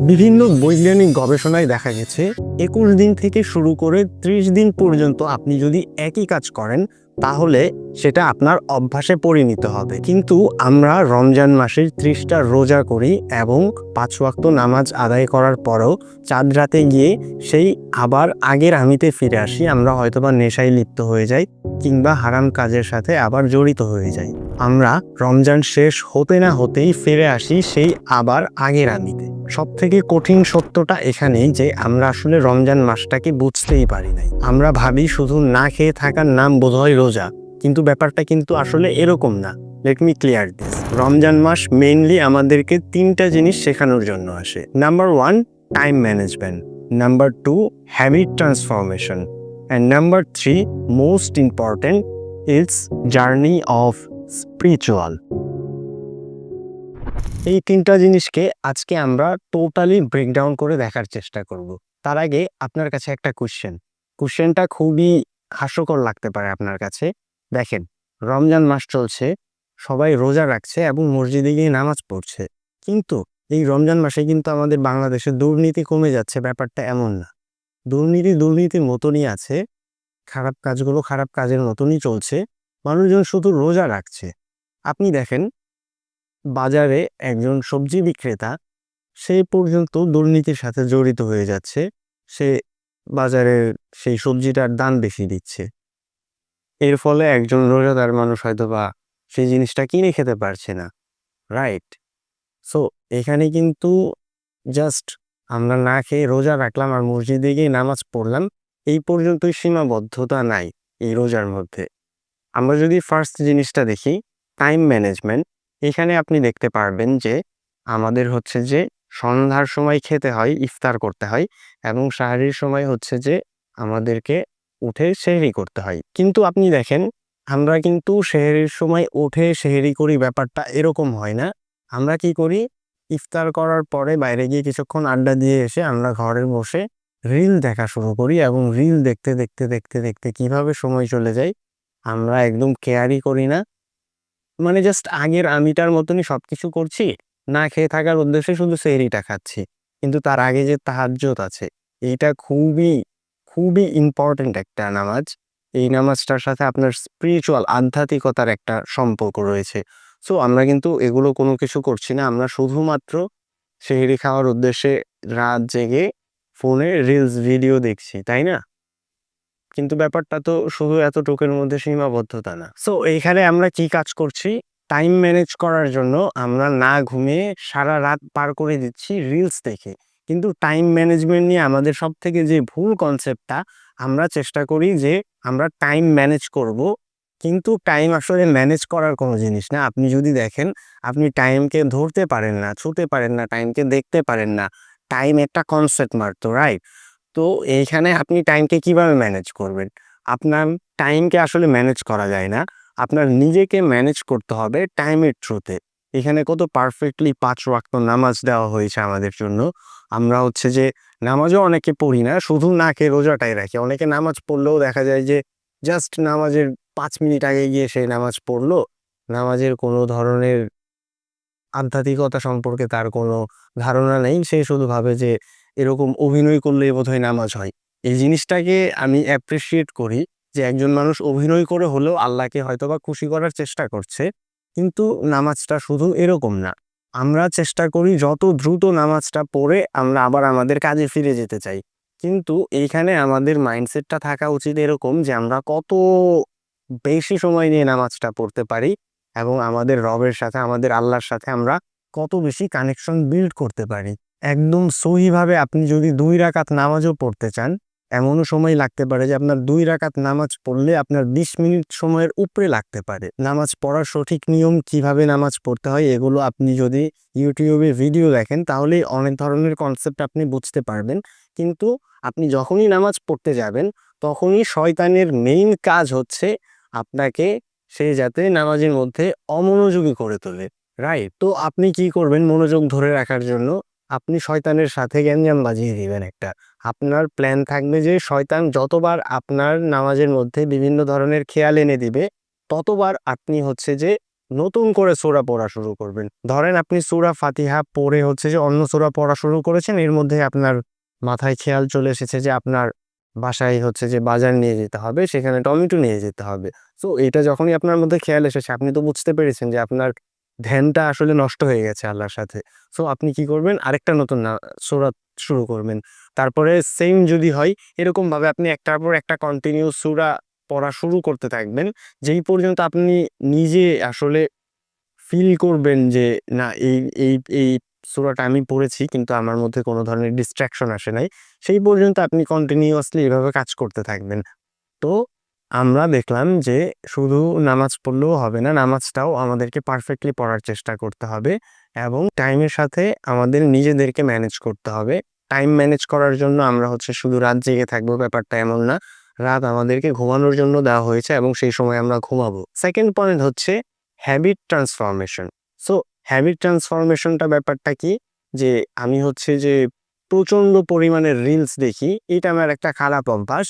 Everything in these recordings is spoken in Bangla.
বিভিন্ন বৈজ্ঞানিক গবেষণায় দেখা গেছে 21 দিন থেকে শুরু করে 30 দিন পর্যন্ত আপনি যদি একই কাজ করেন তাহলে সেটা আপনার অভ্যাসে পরিণত হবে। কিন্তু আমরা রমজান মাসের 30টা রোজা করি এবং 5 ওয়াক্ত নামাজ আদায় করার পরেও চাঁদ রাতে গিয়ে সেই আবার আগের আমিতে ফিরে আসি। আমরা হয়তোবা নেশায় লিপ্ত হয়ে যাই কিংবা হারাম কাজের সাথে আবার জড়িত হয়ে যাই। আমরা রমজান শেষ হতে না হতেই ফিরে আসি সেই আবার আগের আমিতে। সবথেকে কঠিন সত্যটা এখানেই যে আমরা আসলে রমজান মাসটাকে বুঝতেই পারি নাই। আমরা ভাবি শুধু না খেয়ে থাকার নাম বোধহয় রোজা, কিন্তু ব্যাপারটা কিন্তু আসলে এরকম না। Let me clear this. Ramzan মাস মেইনলি আমাদেরকে 3টা জিনিস শেখানোর জন্য আসে। Number 1, time management. Number 2, habit transformation. And number 3, most important, it's journey of spiritual. এই 3টা জিনিসকে আজকে আমরা টোটালি ব্রেকডাউন করে দেখার চেষ্টা করব। তার আগে আপনার কাছে একটা কোশ্চেনটা খুবই হাস্যকর লাগতে পারে আপনার কাছে। দেখেন, রমজান মাস চলছে, সবাই রোজা রাখছে এবং মসজিদে গিয়ে নামাজ পড়ছে, কিন্তু এই রমজান মাসে কিন্তু আমাদের বাংলাদেশে দুর্নীতি কমে যাচ্ছে, ব্যাপারটা এমন না। দুর্নীতির মতনই আছে, খারাপ কাজগুলো খারাপ কাজের মতনই চলছে, মানুষজন শুধু রোজা রাখছে। আপনি দেখেন, বাজারে একজন সবজি বিক্রেতা সে পর্যন্ত দুর্নীতির সাথে জড়িত হয়ে যাচ্ছে। সে বাজারের সেই সবজিটার দাম বেশি দিচ্ছে। এর ফলে একজন রোজাদার মানুষ হয়তোবা সেই জিনিসটা কিনে খেতে পারছে না, রাইট? সো এখানে কিন্তু জাস্ট আমরা না খেয়ে রোজা রাখলাম আর মসজিদে গিয়ে নামাজ পড়লাম, এই পর্যন্তই সীমাবদ্ধতা নাই এই রোজার মধ্যে। আমরা যদি ফার্স্ট জিনিসটা দেখি, টাইম ম্যানেজমেন্ট, এখানে আপনি দেখতে পারবেন যে আমাদের হচ্ছে যে সন্ধ্যার সময় খেতে হয়, ইফতার করতে হয়, এবং সাহারির সময় হচ্ছে যে আমাদেরকে উঠে সেহরি করতে হয়। কিন্তু আপনি দেখেন, আমরা কিন্তু সেহরির সময় উঠে সেহরি করি, ব্যাপারটা এরকম হয় না। আমরা কি করি, ইফতার করার পরে বাইরে গিয়ে কিছুক্ষণ আড্ডা দিয়ে এসে আমরা ঘরে বসে রিল দেখা শুরু করি এবং রিল দেখতে দেখতে দেখতে দেখতে কিভাবে সময় চলে যায় আমরা একদম কেয়ারই করি না। মানে জাস্ট আগের আমিটার মতনই সবকিছু করছি, না খেয়ে থাকার উদ্দেশ্যে শুধু সেহরিটা খাচ্ছি। কিন্তু তার আগে যে তাহাজ্জুদ আছে, এইটা খুবই খুবই ইম্পর্টেন্ট একটা নামাজ। এই নামাজটার সাথে আপনার স্পিরিচুয়াল আধ্যাত্মিকতার একটা সম্পর্ক রয়েছে। সো আমরা কিন্তু এগুলো কোনো কিছু করছি না, আমরা শুধুমাত্র সেহরি খাওয়ার উদ্দেশ্যে রাত জেগে ফোনে রিলস ভিডিও দেখছি, তাই না? কিন্তু ব্যাপারটা তো শুধু এতটুকুর মধ্যে সীমাবদ্ধতা না। সো এইখানে আমরা কি কাজ করছি? টাইম ম্যানেজ করার জন্য আমরা না ঘুমিয়ে সারা রাত পার করে দিচ্ছি রিলস দেখে। কিন্তু টাইম ম্যানেজমেন্ট নিয়ে আমাদের সবথেকে যে ভুল কনসেপ্টটা, আমরা চেষ্টা করি যে আমরা টাইম ম্যানেজ করব। কিন্তু টাইম আসলে ম্যানেজ করার কোনো জিনিস না। আপনি যদি দেখেন, আপনি টাইমকে ধরতে পারেন না, ছুঁতে পারেন না, টাইমকে দেখতে পারেন না। টাইম একটা কনসেপ্ট মাত্র, রাইট? তো এইখানে আপনি টাইমকে কিভাবে ম্যানেজ করবেন? আপনার টাইমকে আসলে ম্যানেজ করা যায় না। আপনার নিজেকে ম্যানেজ করতে হবে টাইমের থ্রুতে। এখানে কত পারফেক্টলি 5 ওয়াক্ত নামাজ দেওয়া হয়েছে আমাদের জন্য। আমরা হচ্ছে যে নামাজও অনেকে পড়ি না, শুধু না খেয়ে রোজাটাই রাখি। অনেকে নামাজ পড়লেও দেখা যায় যে জাস্ট নামাজের 5 মিনিট আগে গিয়ে সে নামাজ পড়লো। নামাজের কোনো ধরনের আধ্যাত্মিকতা সম্পর্কে তার কোনো ধারণা নেই। সে শুধু ভাবে যে এরকম অভিনয় করলেই বোধহয় নামাজ হয়। এই জিনিসটাকে আমি অ্যাপ্রিশিয়েট করি যে একজন মানুষ অভিনয় করে হলেও আল্লাহকে হয়তোবা খুশি করার চেষ্টা করছে। কিন্তু নামাজটা শুধু এরকম না। আমরা চেষ্টা করি যত দ্রুত নামাজটা পড়ে আমরা আবার আমাদের কাজে ফিরে যেতে চাই। কিন্তু এইখানে আমাদের মাইন্ডসেটটা থাকা উচিত এরকম যে আমরা কত বেশি সময় নিয়ে নামাজটা পড়তে পারি এবং আমাদের রবের সাথে, আমাদের আল্লাহর সাথে আমরা কত বেশি কানেকশন বিল্ড করতে পারি। একদম সহিভাবে আপনি যদি 2 রাকাত নামাজও পড়তে চান, এমনও সময় লাগতে পারে যে আপনার 2 রাকাত নামাজ পড়লে আপনার 20 মিনিট সময়ের উপরে লাগতে পারে। নামাজ পড়ার সঠিক নিয়ম, কিভাবে নামাজ পড়তে হয়, এগুলো আপনি যদি ইউটিউবে ভিডিও দেখেন তাহলেই অনেক ধরনের কনসেপ্ট আপনি বুঝতে পারবেন। কিন্তু আপনি যখনই নামাজ পড়তে যাবেন, তখনই শয়তানের মেইন কাজ হচ্ছে আপনাকে সে যাতে নামাজের মধ্যে অমনোযোগী করে তোলে, রাইট? তো আপনি কি করবেন মনোযোগ ধরে রাখার জন্য? আপনি শয়তানের সাথে গ্যাঞ্জাম বাজিয়ে দিবেন একটা। আপনার প্ল্যান থাকবে যে শয়তান যতবার আপনার নামাজের মধ্যে বিভিন্ন ধরনের খেয়াল এনে দিবে, ততবার আপনি হচ্ছে যে নতুন করে সূরা পড়া শুরু করবেন। ধরেন আপনি সূরা ফাতিহা পড়ে হচ্ছে যে অন্য সূরা পড়া শুরু করেছেন, এর মধ্যে আপনার মাথায় খেয়াল চলে এসেছে যে আপনার বাসায় হচ্ছে যে বাজার নিয়ে যেতে হবে, সেখানে টমেটো নিয়ে যেতে হবে। সো এটা যখনই আপনার মধ্যে খেয়াল এসেছে, আপনি তো বুঝতে পেরেছেন যে আপনার ধ্যানটা আসলে নষ্ট হয়ে গেছে আল্লাহর সাথে। সো আপনি কি করবেন? আরেকটা নতুন সূরা শুরু করবেন। তারপরে সেইম যদি হয়, এরকমভাবে আপনি একটার পর একটা কন্টিনিউ সূরা পড়া শুরু করতে থাকবেন। যেই পর্যন্ত আপনি নিজে আসলে ফিল করবেন যে না, এই এই এই সূরাটা আমি পড়েছি কিন্তু আমার মধ্যে কোনো ধরনের ডিস্ট্রাকশন আসে নাই। সেই পর্যন্ত আপনি কন্টিনিউয়াসলি এভাবে কাজ করতে থাকবেন। তো আমরা দেখলাম যে শুধু নামাজ পড়লেও হবে না, নামাজটাও আমাদেরকে পারফেক্টলি পড়ার চেষ্টা করতে হবে এবং টাইমের সাথে আমাদের নিজেদেরকে ম্যানেজ করতে হবে। টাইম ম্যানেজ করার জন্য আমরা হচ্ছে শুধু রাত জেগে থাকবো, ব্যাপারটা এমন না। রাত আমাদেরকে ঘুমানোর জন্য দেওয়া হয়েছে এবং সেই সময় আমরা ঘুমাবো। সেকেন্ড পয়েন্ট হচ্ছে হ্যাবিট ট্রান্সফরমেশন। সো হ্যাবিট ট্রান্সফরমেশনটা ব্যাপারটা কি? যে আমি হচ্ছে যে প্রচণ্ড পরিমাণে রিলস দেখি, এটা আমার একটা খারাপ অভ্যাস।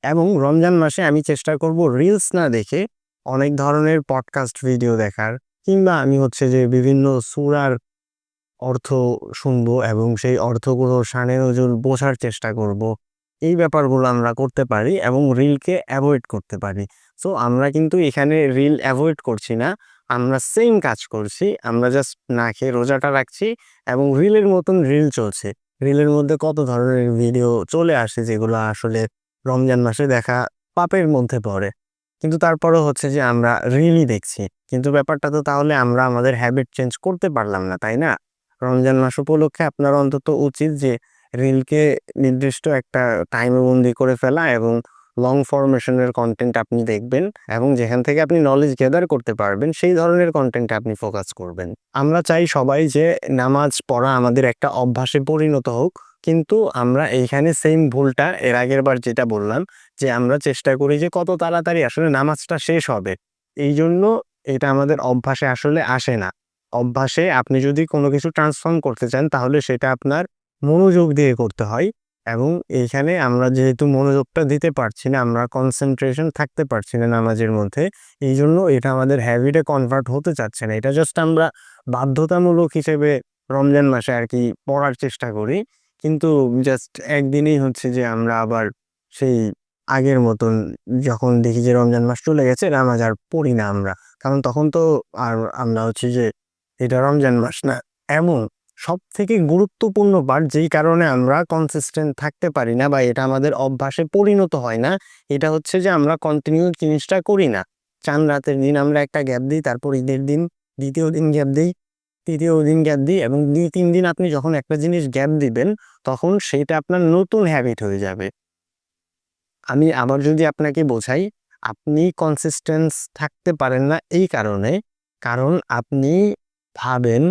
এবং রমজান মাসে আমি চেষ্টা করব রিলস না দেখে অনেক ধরনের পডকাস্ট ভিডিও দেখার, কিংবা আমি হচ্ছে যে বিভিন্ন সূরার অর্থ শুনবো এবং সেই অর্থগুলো শানে নজুল বোঝার চেষ্টা করব। এই ব্যাপারগুলো আমরা করতে পারি এবং রিলকে অ্যাভয়েড করতে পারি। সো আমরা কিন্তু এখানে রিল অ্যাভয়েড করছি না, আমরা সেম কাজ করছি। আমরা জাস্ট না খেয়ে রোজাটা রাখছি এবং রিলের মতন রিল চলছে। রিলের মধ্যে কত ধরনের ভিডিও চলে আসে যেগুলো আসলে রমজান মাসে দেখা পাপের মধ্যে পড়ে। কিন্তু তারপরেও হচ্ছে যে আমরা রিলই দেখছি। কিন্তু ব্যাপারটা তো তাহলে আমরা আমাদের হ্যাবিট চেঞ্জ করতে পারলাম না, তাই না? রমজান মাস উপলক্ষে আপনার অন্তত উচিত যে রিলকে নির্দিষ্ট একটা টাইমে বন্দি করে ফেলা এবং লং ফরমেশনের কন্টেন্ট আপনি দেখবেন এবং যেখান থেকে আপনি নলেজ গেদার করতে পারবেন সেই ধরনের কন্টেন্টে আপনি ফোকাস করবেন। আমরা চাই সবাই যে নামাজ পড়া আমাদের একটা অভ্যাসে পরিণত হোক, কিন্তু আমরা এইখানে সেম ভুলটা এর আগের বার যেটা বললাম, যে আমরা চেষ্টা করি যে কত তাড়াতাড়ি আসলে নামাজটা শেষ হবে। এই জন্য এটা আমাদের অভ্যাসে আসলে আসে না। অভ্যাসে আপনি যদি কোনো কিছু ট্রান্সফর্ম করতে চান তাহলে সেটা আপনার মনোযোগ দিয়ে করতে হয় এবং এইখানে আমরা যেহেতু মনোযোগটা দিতে পারছি না, আমরা কনসেন্ট্রেশন থাকতে পারছি না নামাজের মধ্যে, এই জন্য এটা আমাদের হ্যাবিটে কনভার্ট হতে চাচ্ছে না। এটা জাস্ট আমরা বাধ্যতামূলক হিসেবে রমজান মাসে আর কি পড়ার চেষ্টা করি, কিন্তু জাস্ট একদিনেই হচ্ছে যে আমরা আবার সেই আগের মতন যখন দেখি যে রমজান মাস চলে গেছে নামাজ আর পড়ি না আমরা, কারণ তখন তো আর আমরা হচ্ছে যে এটা রমজান মাস না। এমন সবথেকে গুরুত্বপূর্ণ পার্ট যেই কারণে আমরা কনসিস্টেন্ট থাকতে পারি না বা এটা আমাদের অভ্যাসে পরিণত হয় না, এটা হচ্ছে যে আমরা কন্টিনিউ জিনিসটা করি না। চাঁদ রাতের দিন আমরা একটা গ্যাপ দিই, তারপর ঈদের দিন দ্বিতীয় দিন গ্যাপ দিই, তৃতীয় দিন গ্যাপ দিই এবং ২-৩ দিন আপনি যখন একটা জিনিস গ্যাপ দিবেন তখন সেইটা আপনার নতুন হ্যাবিট হয়ে যাবে। আমি আবার যদি আপনাকে বোঝাই, আপনি কনসিস্টেন্স থাকতে পারেন না এই কারণে, কারণ আপনি ভাবেন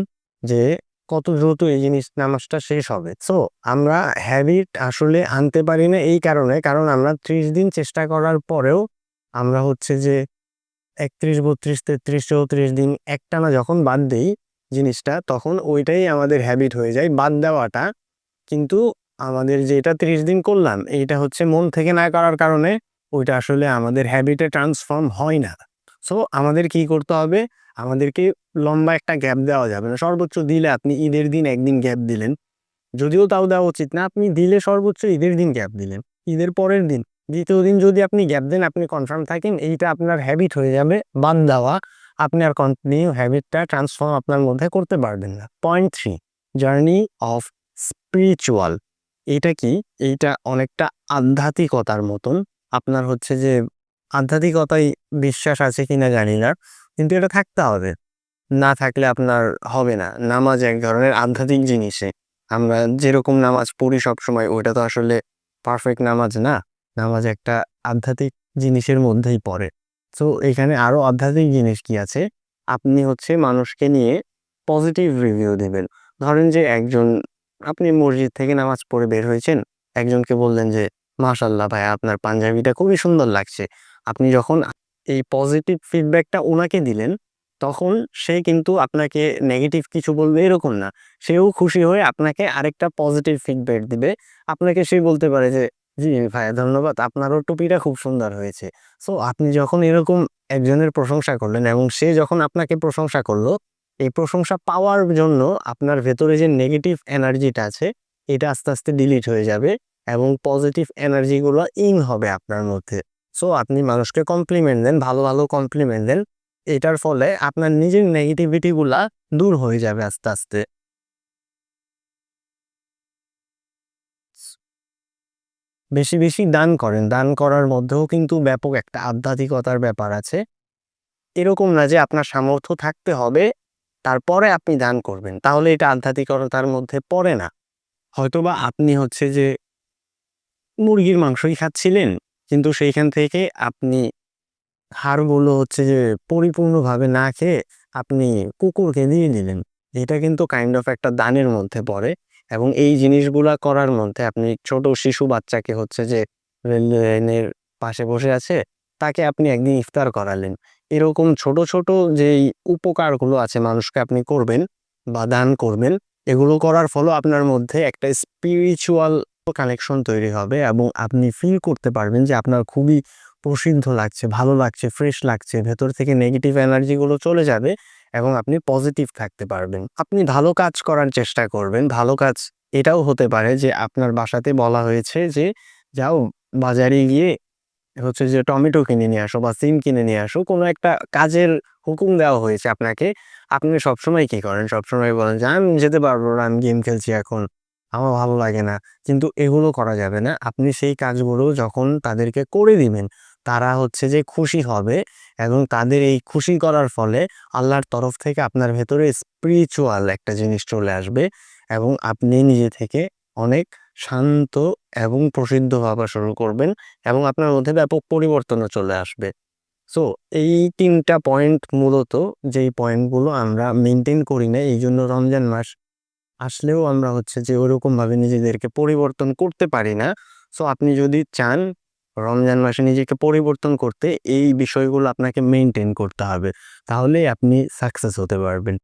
যে কত দ্রুত এই নামাজটা শেষ হবে। সো আমরা হ্যাবিট আসলে আনতে পারি না এই কারণে, কারণ আমরা ৩০ দিন চেষ্টা করার পরেও আমরা হচ্ছে যে ৩১, ৩২, ৩৩, ৩৪ দিন একটানা যখন বাদ দেই জিনিসটা, তখন ওইটাই আমাদের হ্যাবিট হয়ে যায় বাদ দেওয়াটা। কিন্তু আমাদের যেটা ৩০ দিন করলাম, এইটা হচ্ছে মন থেকে না করার কারণে ওইটা আসলে আমাদের হ্যাবিটে ট্রান্সফর্ম হয় না। সো আমাদের কি করতে হবে? আমাদেরকে লম্বা একটা গ্যাপ দেওয়া যাবে না। সর্বোচ্চ দিলে আপনি ঈদের দিন ১ দিন গ্যাপ দিলেন। যদিও তাও দেওয়া উচিত না। আপনি দিলে সর্বোচ্চ ঈদের দিন গ্যাপ দিলেন। ঈদের পরের দিন, ২য় দিন যদি আপনি গ্যাপ দেন, আপনি কনফার্ম থাকেন এইটা আপনার হ্যাবিট হয়ে যাবে বাদ দেওয়া। আপনি আর কন্টিনিউ হ্যাবিটটা ট্রান্সফর্ম আপনার মধ্যে করতে পারবেন না। Point ৩, journey of spiritual. এইটা কি? এইটা অনেকটা আধ্যাত্মিকতার মতন। আপনার হচ্ছে যে আধ্যাত্মিকতায় বিশ্বাস আছে কিনা জানি না। কিন্তু এটা থাকতে হবে। না থাকলে আপনার হবে না। নামাজ এক ধরনের আধ্যাত্মিক জিনিসে। আমরা যেরকম নামাজ পড়ি সবসময় ওইটা তো আসলে পারফেক্ট নামাজ না। নামাজ একটা আধ্যাত্মিক জিনিসের মধ্যেই পড়ে। সো এখানে আরো আধ্যাত্মিক জিনিস কি আছে? আপনি হচ্ছে মানুষকে নিয়ে পজিটিভ রিভিউ দিবেন। ধরেন যে আপনি মসজিদ থেকে নামাজ পড়ে বের হয়েছেন। একজনকে বললেন যে, "মাশাআল্লাহ ভাইয়া আপনার পাঞ্জাবিটা খুবই সুন্দর লাগছে।" আপনি যখন এই পজিটিভ ফিডব্যাকটা উনাকে দিলেন, তখন সে কিন্তু আপনাকে নেগেটিভ কিছু বলবে এরকম না। সেও খুশি হয়ে আপনাকে আরেকটা পজিটিভ ফিডব্যাক দিবে। আপনাকে সে বলতে পারে যে, "জি ভাইয়া ধন্যবাদ। আপনারও টুপিটা খুব সুন্দর হয়েছে।" সো আপনি যখন এরকম একজনের প্রশংসা করলেন এবং সে যখন আপনাকে প্রশংসা করলো, এই প্রশংসা পাওয়ার জন্য আপনার ভেতরে যে নেগেটিভ এনার্জিটা আছে এটা আস্তে আস্তে ডিলিট হয়ে যাবে এবং পজিটিভ এনার্জিগুলো ইন হবে আপনার মধ্যে। সো আপনি মানুষকে কমপ্লিমেন্ট দেন, ভালো ভালো কমপ্লিমেন্ট দেন। এটার ফলে আপনার নিজের নেগেটিভিটিগুলা দূর হয়ে যাবে আস্তে আস্তে। বেশি বেশি দান করেন। দান করার মধ্যেও কিন্তু ব্যাপক একটা আধ্যাত্মিকতার ব্যাপার আছে। এরকম না যে আপনার সামর্থ্য থাকতে হবে, তারপরে আপনি দান করবেন। তাহলে এটা আধ্যাত্মিকতার মধ্যে পড়ে না। হয়তোবা আপনি হচ্ছে যে মুরগির মাংসই খাচ্ছিলেন, কিন্তু সেইখান থেকে আপনি হাড়গুলো হচ্ছে যে পরিপূর্ণভাবে না খেয়ে আপনি কুকুরকে দিয়ে দিলেন। এটা কিন্তু কাইন্ড অফ একটা দানের মধ্যে পড়ে এবং এই জিনিসগুলা করার মধ্যে আপনি ছোট শিশু বাচ্চাকে হচ্ছে যে রেল লাইনের পাশে বসে আছে, তাকে আপনি একদিন ইফতার করালেন। এরকম ছোট, ছোট যেই উপকারগুলো আছে মানুষকে আপনি করবেন বা দান করবেন, এগুলো করার ফলেও আপনার মধ্যে একটা স্পিরিচুয়াল কানেকশন তৈরি হবে এবং আপনি ফিল করতে পারবেন যে আপনার খুবই প্রসিদ্ধ লাগছে, ভালো লাগছে, ফ্রেশ লাগছে। ভেতর থেকে নেগেটিভ এনার্জি গুলো চলে যাবে এবং আপনি পজিটিভ থাকতে পারবেন। আপনি ভালো কাজ করার চেষ্টা করবেন। ভালো কাজ এটাও হতে পারে যে আপনার বাসাতে বলা হয়েছে যে, "যাও বাজারে গিয়ে হচ্ছে যে টমেটো কিনে নিয়ে আসো বা সিম কিনে নিয়ে আসো।" কোনো একটা কাজের হুকুম দেওয়া হয়েছে আপনাকে। আপনি সবসময় কি করেন? সবসময় বলেন যে, "আমি যেতে পারবো না, আমি গেম খেলছি এখন। আমার ভালো লাগে না।" কিন্তু এগুলো করা যাবে না। আপনি সেই কাজগুলো যখন তাদেরকে করে দিবেন, তারা হচ্ছে যে খুশি হবে এবং তাদের এই খুশি করার ফলে আল্লাহর তরফ থেকে আপনার ভেতরে স্পিরিচুয়াল একটা জিনিস চলে আসবে এবং আপনি নিজে থেকে অনেক শান্ত এবং প্রসিদ্ধ ভাবা শুরু করবেন এবং আপনার মধ্যে ব্যাপক পরিবর্তনও চলে আসবে। সো এই ৩ টা পয়েন্ট মূলত যেই পয়েন্টগুলো আমরা মেইনটেইন করি না, এইজন্য রমজান মাস আসলেও আমরা হচ্ছে যে ওরকমভাবে নিজেদেরকে পরিবর্তন করতে পারি না। সো আপনি যদি চান রমজান মাসে নিজেকে পরিবর্তন করতে এই বিষয়গুলো আপনাকে মেইনটেইন করতে হবে। তাহলেই আপনি সাকসেস হতে পারবেন।